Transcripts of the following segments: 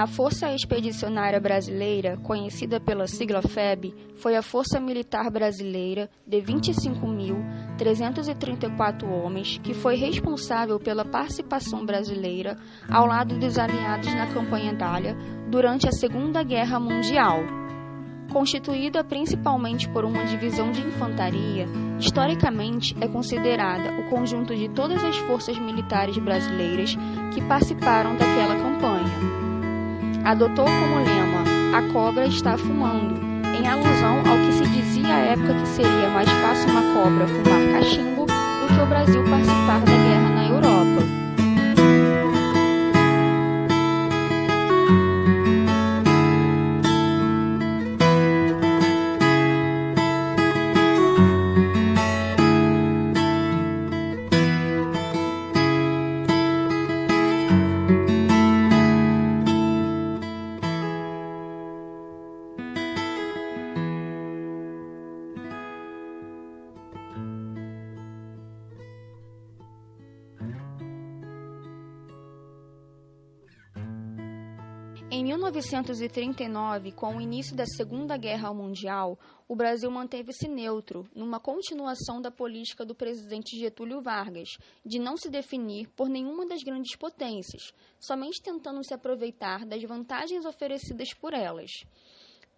A Força Expedicionária Brasileira, conhecida pela sigla FEB, foi a força militar brasileira de 25.334 homens que foi responsável pela participação brasileira ao lado dos aliados na campanha Dália durante a Segunda Guerra Mundial. Constituída principalmente por uma divisão de infantaria, historicamente é considerada o conjunto de todas as forças militares brasileiras que participaram daquela campanha. Adotou como lema "A cobra está fumando", em alusão ao que se dizia à época que seria mais fácil uma cobra fumar cachimbo do que o Brasil participar da guerra na Europa. Em 1939, com o início da Segunda Guerra Mundial, o Brasil manteve-se neutro, numa continuação da política do presidente Getúlio Vargas, de não se definir por nenhuma das grandes potências, somente tentando se aproveitar das vantagens oferecidas por elas.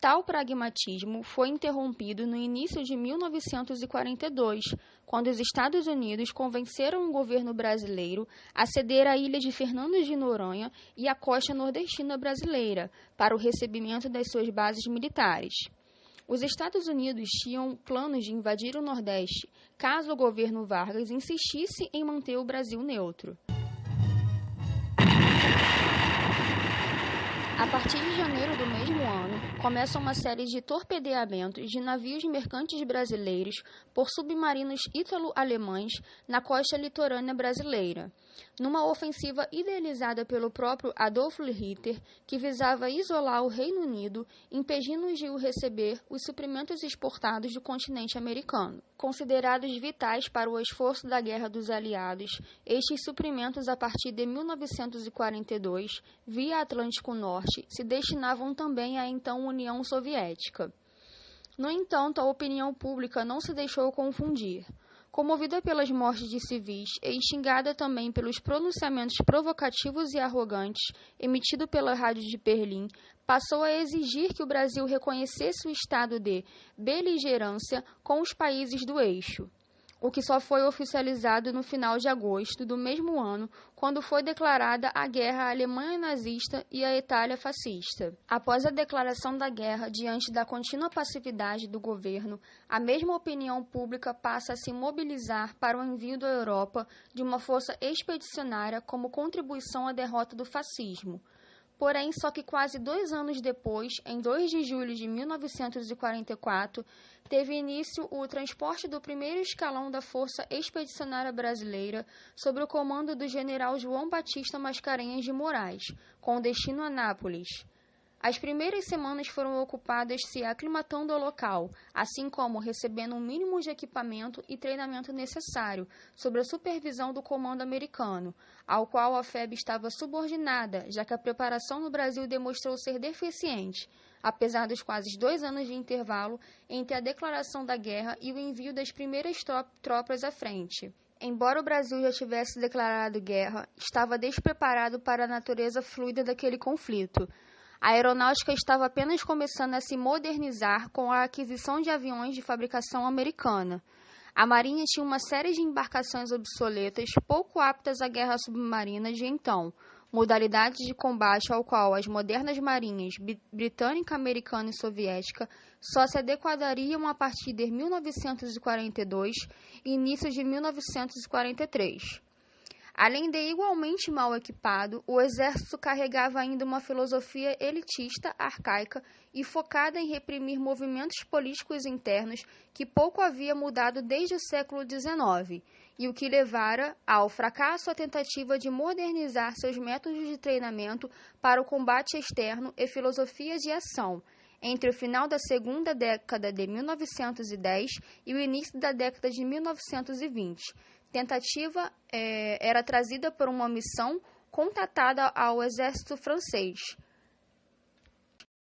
Tal pragmatismo foi interrompido no início de 1942, quando os Estados Unidos convenceram o governo brasileiro a ceder a ilha de Fernando de Noronha e a costa nordestina brasileira para o recebimento das suas bases militares. Os Estados Unidos tinham planos de invadir o Nordeste, caso o governo Vargas insistisse em manter o Brasil neutro. A partir de janeiro do mesmo ano, começa uma série de torpedeamentos de navios mercantes brasileiros por submarinos ítalo-alemães na costa litorânea brasileira, numa ofensiva idealizada pelo próprio Adolf Hitler, que visava isolar o Reino Unido, impedindo-os de receber os suprimentos exportados do continente americano. Considerados vitais para o esforço da Guerra dos Aliados, estes suprimentos, a partir de 1942, via Atlântico Norte, se destinavam também à então União Soviética. No entanto, a opinião pública não se deixou confundir. Comovida pelas mortes de civis e instigada também pelos pronunciamentos provocativos e arrogantes emitidos pela Rádio de Berlim, passou a exigir que o Brasil reconhecesse o estado de beligerância com os países do eixo, o que só foi oficializado no final de agosto do mesmo ano, quando foi declarada a guerra à Alemanha nazista e à Itália fascista. Após a declaração da guerra, diante da contínua passividade do governo, a mesma opinião pública passa a se mobilizar para o envio da Europa de uma força expedicionária como contribuição à derrota do fascismo. Porém, só que quase 2 anos depois, em 2 de julho de 1944, teve início o transporte do primeiro escalão da Força Expedicionária Brasileira sob o comando do general João Batista Mascarenhas de Moraes, com destino a Nápoles. As primeiras semanas foram ocupadas se aclimatando ao local, assim como recebendo o mínimo de equipamento e treinamento necessário, sob a supervisão do comando americano, ao qual a FEB estava subordinada, já que a preparação no Brasil demonstrou ser deficiente, apesar dos quase 2 anos de intervalo entre a declaração da guerra e o envio das primeiras tropas à frente. Embora o Brasil já tivesse declarado guerra, estava despreparado para a natureza fluida daquele conflito. A aeronáutica estava apenas começando a se modernizar com a aquisição de aviões de fabricação americana. A Marinha tinha uma série de embarcações obsoletas, pouco aptas à guerra submarina de então, modalidade de combate ao qual as modernas marinhas britânica, americana e soviética só se adequariam a partir de 1942 e início de 1943. Além de igualmente mal equipado, o exército carregava ainda uma filosofia elitista, arcaica e focada em reprimir movimentos políticos internos que pouco havia mudado desde o século XIX, e o que levara ao fracasso a tentativa de modernizar seus métodos de treinamento para o combate externo e filosofia de ação, entre o final da segunda década de 1910 e o início da década de 1920. Tentativa era trazida por uma missão contatada ao exército francês.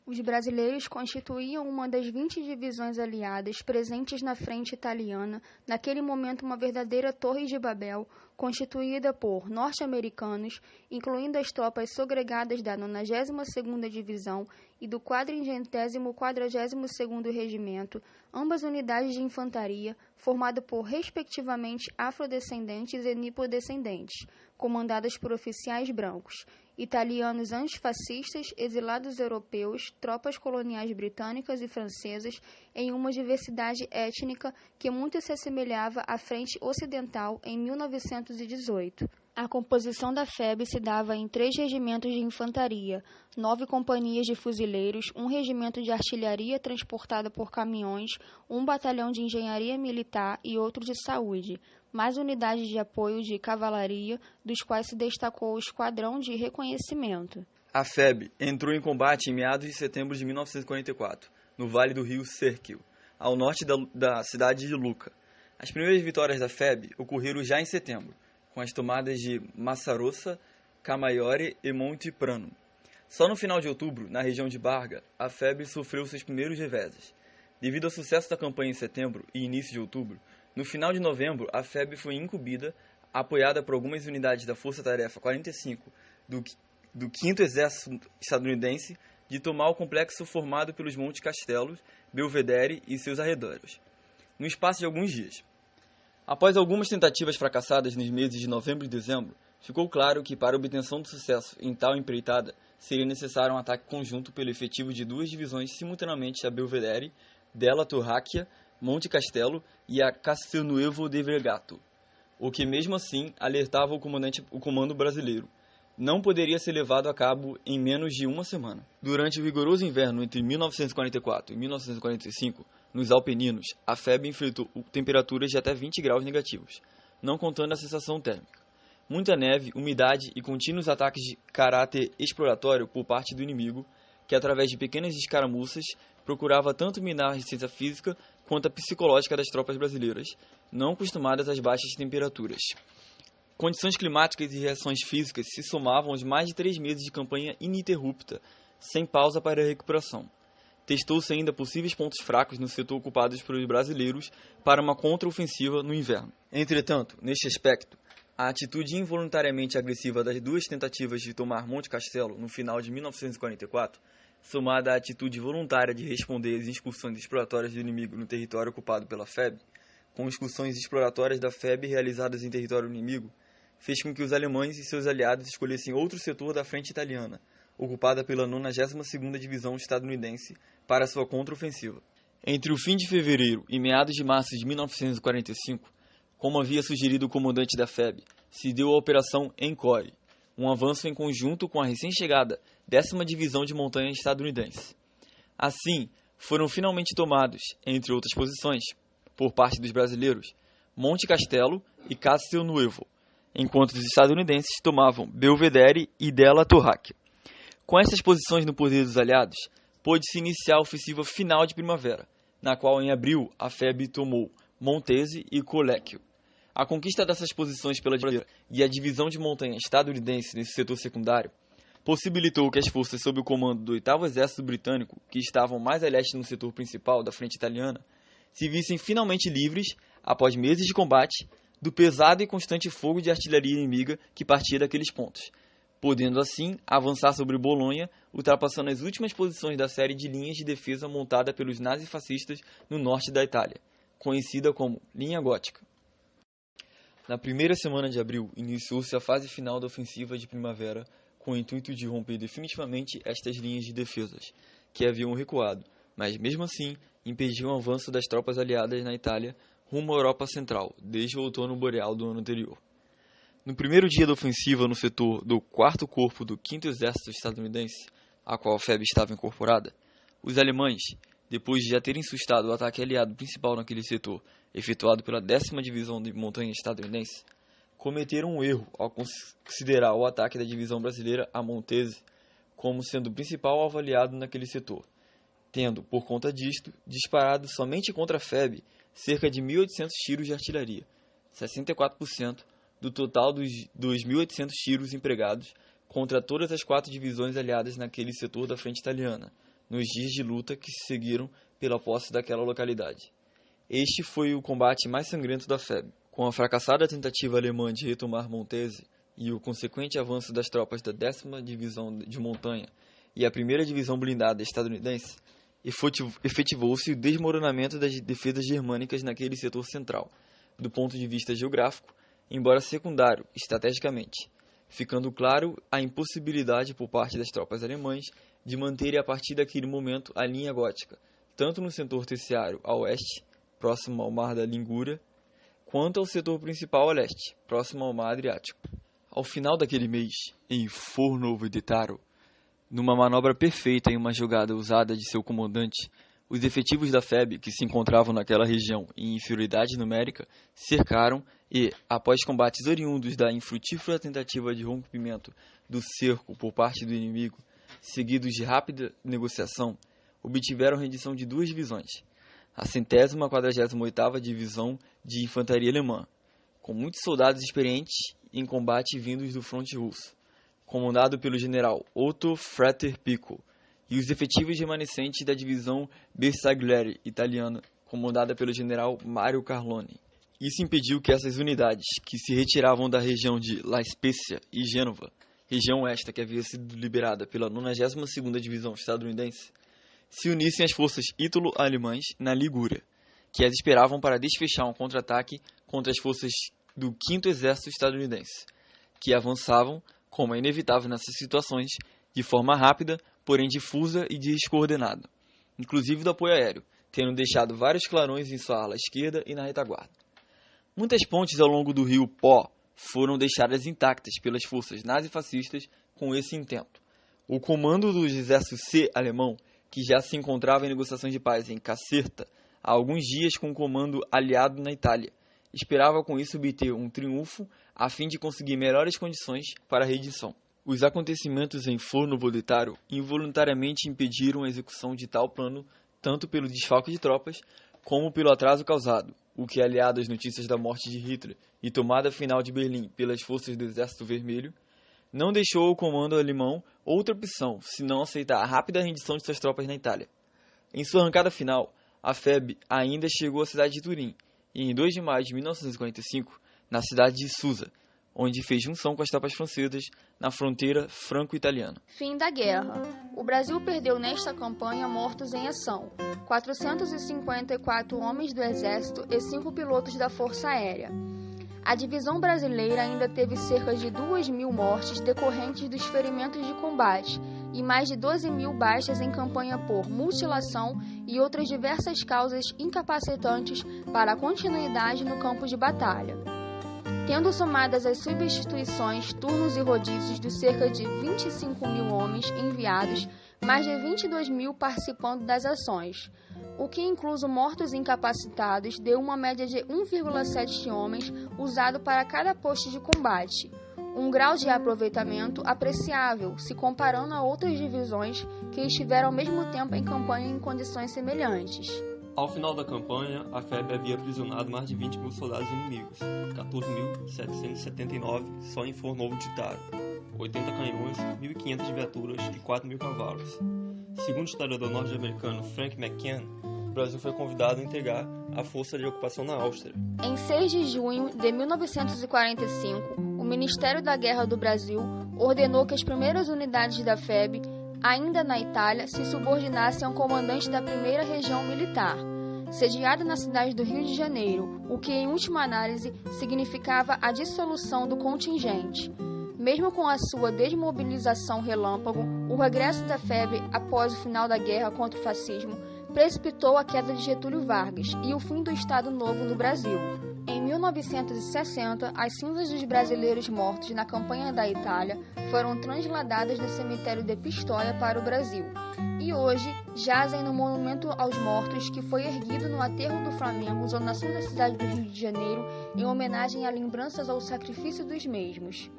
Os brasileiros constituíam uma das 20 divisões aliadas presentes na frente italiana, naquele momento uma verdadeira Torre de Babel, constituída por norte-americanos, incluindo as tropas sogregadas da 92ª Divisão e do 442º Regimento, ambas unidades de infantaria, formado por, respectivamente, afrodescendentes e nipodescendentes, comandadas por oficiais brancos, italianos antifascistas, exilados europeus, tropas coloniais britânicas e francesas, em uma diversidade étnica que muito se assemelhava à Frente Ocidental em 1918. A composição da FEB se dava em 3 regimentos de infantaria, 9 companhias de fuzileiros, 1 regimento de artilharia transportada por caminhões, 1 batalhão de engenharia militar e outro de saúde, mais unidades de apoio de cavalaria, dos quais se destacou o Esquadrão de Reconhecimento. A FEB entrou em combate em meados de setembro de 1944, no vale do rio Serchio, ao norte da cidade de Lucca. As primeiras vitórias da FEB ocorreram já em setembro, com as tomadas de Massarossa, Camaiore e Monte Prano. Só no final de outubro, na região de Barga, a FEB sofreu seus primeiros reveses. Devido ao sucesso da campanha em setembro e início de outubro, no final de novembro, a FEB foi incumbida, apoiada por algumas unidades da Força Tarefa 45 do 5º Exército Estadunidense, de tomar o complexo formado pelos Montes Castelo, Belvedere e seus arredores, no espaço de alguns dias. Após algumas tentativas fracassadas nos meses de novembro e dezembro, ficou claro que para a obtenção de sucesso em tal empreitada, seria necessário um ataque conjunto pelo efetivo de 2 divisões simultaneamente a Belvedere, Della Turracchia, Monte Castelo e a Castelnuovo de Vergato, o que mesmo assim alertava o comando brasileiro. Não poderia ser levado a cabo em menos de uma semana. Durante o rigoroso inverno entre 1944 e 1945, nos Alpeninos, a FEB enfrentou temperaturas de até 20 graus negativos, não contando a sensação térmica. Muita neve, umidade e contínuos ataques de caráter exploratório por parte do inimigo, que através de pequenas escaramuças procurava tanto minar a resistência física quanto a psicológica das tropas brasileiras, não acostumadas às baixas temperaturas. Condições climáticas e reações físicas se somavam aos mais de 3 meses de campanha ininterrupta, sem pausa para a recuperação. Testou-se ainda possíveis pontos fracos no setor ocupados pelos brasileiros para uma contraofensiva no inverno. Entretanto, neste aspecto, a atitude involuntariamente agressiva das 2 tentativas de tomar Monte Castelo no final de 1944, somada à atitude voluntária de responder às excursões exploratórias do inimigo no território ocupado pela FEB, com excursões exploratórias da FEB realizadas em território inimigo, fez com que os alemães e seus aliados escolhessem outro setor da frente italiana, ocupada pela 92ª Divisão estadunidense, para sua contraofensiva. Entre o fim de fevereiro e meados de março de 1945, como havia sugerido o comandante da FEB, se deu a Operação Encore, um avanço em conjunto com a recém-chegada 10ª Divisão de Montanha estadunidense. Assim, foram finalmente tomados, entre outras posições, por parte dos brasileiros, Monte Castelo e Castelnuovo, enquanto os estadunidenses tomavam Belvedere e Della Turracchia. Com essas posições no poder dos aliados, pôde-se iniciar a ofensiva final de primavera, na qual em abril a FEB tomou Montese e Collecchio. A conquista dessas posições pela brasileira e a divisão de montanha estadunidense nesse setor secundário possibilitou que as forças sob o comando do 8º Exército Britânico, que estavam mais a leste no setor principal da frente italiana, se vissem finalmente livres, após meses de combate, do pesado e constante fogo de artilharia inimiga que partia daqueles pontos, podendo assim avançar sobre Bolonha, ultrapassando as últimas posições da série de linhas de defesa montada pelos nazifascistas no norte da Itália, conhecida como Linha Gótica. Na primeira semana de abril, iniciou-se a fase final da ofensiva de primavera, com o intuito de romper definitivamente estas linhas de defesas, que haviam recuado, mas mesmo assim impediam o avanço das tropas aliadas na Itália rumo à Europa Central, desde o outono boreal do ano anterior. No primeiro dia da ofensiva no setor do 4º Corpo do 5º Exército Estadunidense, a qual a FEB estava incorporada, os alemães, depois de já terem sustado o ataque aliado principal naquele setor, efetuado pela 10ª Divisão de Montanha Estadunidense, cometeram um erro ao considerar o ataque da divisão brasileira a Montese como sendo o principal alvo aliado naquele setor, tendo, por conta disto, disparado somente contra a FEB cerca de 1.800 tiros de artilharia, 64% do total dos 2.800 tiros empregados contra todas as 4 divisões aliadas naquele setor da frente italiana, nos dias de luta que se seguiram pela posse daquela localidade. Este foi o combate mais sangrento da FEB. Com a fracassada tentativa alemã de retomar Montese e o consequente avanço das tropas da 10ª Divisão de Montanha e a 1ª Divisão Blindada estadunidense, efetivou-se o desmoronamento das defesas germânicas naquele setor central, do ponto de vista geográfico, embora secundário estrategicamente, ficando claro a impossibilidade por parte das tropas alemãs de manterem a partir daquele momento a linha gótica, tanto no setor terciário a oeste, próximo ao Mar da Ligúria, quanto ao setor principal a leste, próximo ao Mar Adriático. Ao final daquele mês, em Fornovo-Detaro, numa manobra perfeita em uma jogada usada de seu comandante, os efetivos da FEB, que se encontravam naquela região em inferioridade numérica, cercaram e, após combates oriundos da infrutífera tentativa de rompimento do cerco por parte do inimigo, seguidos de rápida negociação, obtiveram rendição de 2 divisões, a 148ª Divisão de Infantaria Alemã, com muitos soldados experientes em combate vindos do fronte russo, comandado pelo general Otto Frater-Pico, e os efetivos remanescentes da divisão Bersaglieri italiana, comandada pelo general Mario Carlone. Isso impediu que essas unidades, que se retiravam da região de La Spezia e Gênova, região esta que havia sido liberada pela 92ª Divisão estadunidense, se unissem às forças ítalo-alemãs na Ligúria, que as esperavam para desfechar um contra-ataque contra as forças do 5º Exército estadunidense, que avançavam, como é inevitável nessas situações, de forma rápida, porém difusa e descoordenada, inclusive do apoio aéreo, tendo deixado vários clarões em sua ala esquerda e na retaguarda. Muitas pontes ao longo do rio Pó foram deixadas intactas pelas forças nazifascistas com esse intento. O comando do exército C alemão, que já se encontrava em negociações de paz em Caserta há alguns dias com o comando aliado na Itália, esperava com isso obter um triunfo a fim de conseguir melhores condições para a rendição. Os acontecimentos em Fornovo-Detaro involuntariamente impediram a execução de tal plano tanto pelo desfalque de tropas como pelo atraso causado, o que, aliado às notícias da morte de Hitler e tomada final de Berlim pelas forças do Exército Vermelho, não deixou ao comando alemão outra opção senão aceitar a rápida rendição de suas tropas na Itália. Em sua arrancada final, a FEB ainda chegou à cidade de Turim e, em 2 de maio de 1945, na cidade de Susa, onde fez junção com as tropas francesas na fronteira franco-italiana. Fim da guerra. O Brasil perdeu nesta campanha mortos em ação, 454 homens do Exército e 5 pilotos da Força Aérea. A divisão brasileira ainda teve cerca de 2.000 mortes decorrentes dos ferimentos de combate e mais de 12.000 baixas em campanha por mutilação e outras diversas causas incapacitantes para a continuidade no campo de batalha. Tendo somadas as substituições, turnos e rodízios de cerca de 25.000 homens enviados, mais de 22.000 participando das ações, o que, incluso mortos e incapacitados, deu uma média de 1,7 homens usado para cada posto de combate, um grau de aproveitamento apreciável, se comparando a outras divisões que estiveram ao mesmo tempo em campanha em condições semelhantes. Ao final da campanha, a FEB havia aprisionado mais de 20.000 soldados inimigos, 14.779 só em Fornovo-Detaro, 80 canhões, 1.500 viaturas e 4.000 cavalos. Segundo o historiador norte-americano Frank McKen, o Brasil foi convidado a entregar a força de ocupação na Áustria. Em 6 de junho de 1945, o Ministério da Guerra do Brasil ordenou que as primeiras unidades da FEB, ainda na Itália, se subordinassem ao comandante da primeira região militar, sediada na cidade do Rio de Janeiro, o que, em última análise, significava a dissolução do contingente. Mesmo com a sua desmobilização relâmpago, o regresso da FEB após o final da guerra contra o fascismo precipitou a queda de Getúlio Vargas e o fim do Estado Novo no Brasil. Em 1960, as cinzas dos brasileiros mortos na campanha da Itália foram transladadas do cemitério de Pistoia para o Brasil e hoje jazem no Monumento aos Mortos, que foi erguido no Aterro do Flamengo, zona sul da cidade do Rio de Janeiro, em homenagem a lembranças ao sacrifício dos mesmos.